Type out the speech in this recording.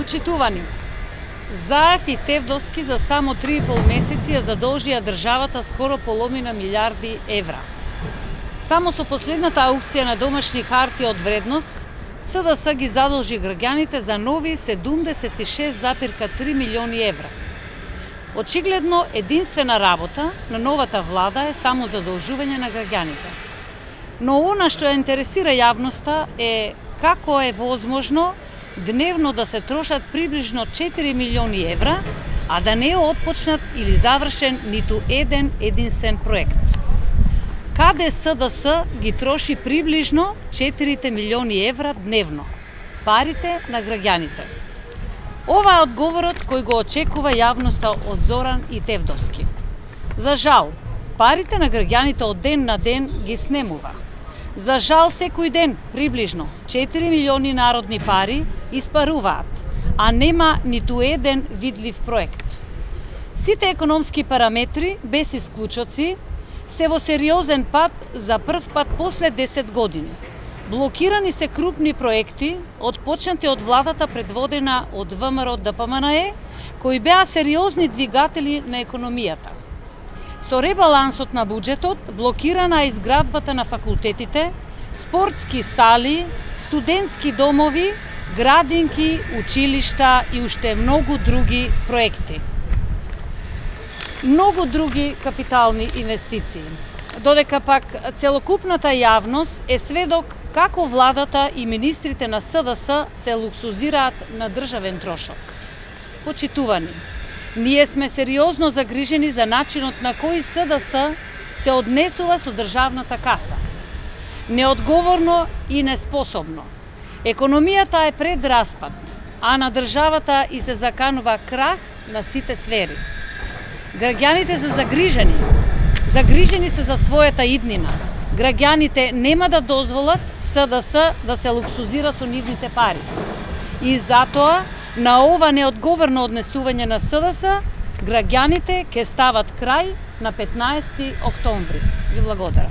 Почитувани, Заев и Тевдовски за само 3,5 месеци ја задолжија државата скоро половина милиарди евра. Само со последната аукција на домашни харти од вредност, СДС ги задолжи граѓаните за нови 76,3 милиони евра. Очигледно, единствена работа на новата влада е само задолжување на граѓаните. Но она што ја интересира јавноста е како е возможно дневно да се трошат приближно 4 милиони евра, а да не е отпочнат или завршен ниту еден единствен проект. Каде СДС ги троши приближно 4 милиони евра дневно? Парите на граѓаните. Ова е одговорот кој го очекува јавноста од Зоран и Тевдовски. За жал, парите на граѓаните од ден на ден ги снемува. За жал, секој ден приближно 4 милиони народни пари испаруваат, а нема ниту еден видлив проект. Сите економски параметри, без исклучоци, се во сериозен пат за прв пат после 10 години. Блокирани се крупни проекти, отпочнати од владата предводена од ВМРО ДПМНЕ, кои беа сериозни двигатели на економијата. Со ребалансот на буџетот блокирана е изградбата на факултетите, спортски сали, студентски домови, градинки, училишта и уште многу други проекти. Многу други капитални инвестиции. Додека пак целокупната јавност е сведок како владата и министрите на СДС се луксузираат на државен трошок. Почитувани, ние сме сериозно загрижени за начинот на кој СДС се однесува со државната каса. Неодговорно и неспособно. Економијата е пред распад, а на државата и се заканува крах на сите сфери. Граѓаните се загрижени. Загрижени се за својата иднина. Граѓаните нема да дозволат СДС да се луксузира со нивните пари. И затоа, на ова неодговорно однесување на СДС, граѓаните ќе стават крај на 15 октомври. Ви благодарам.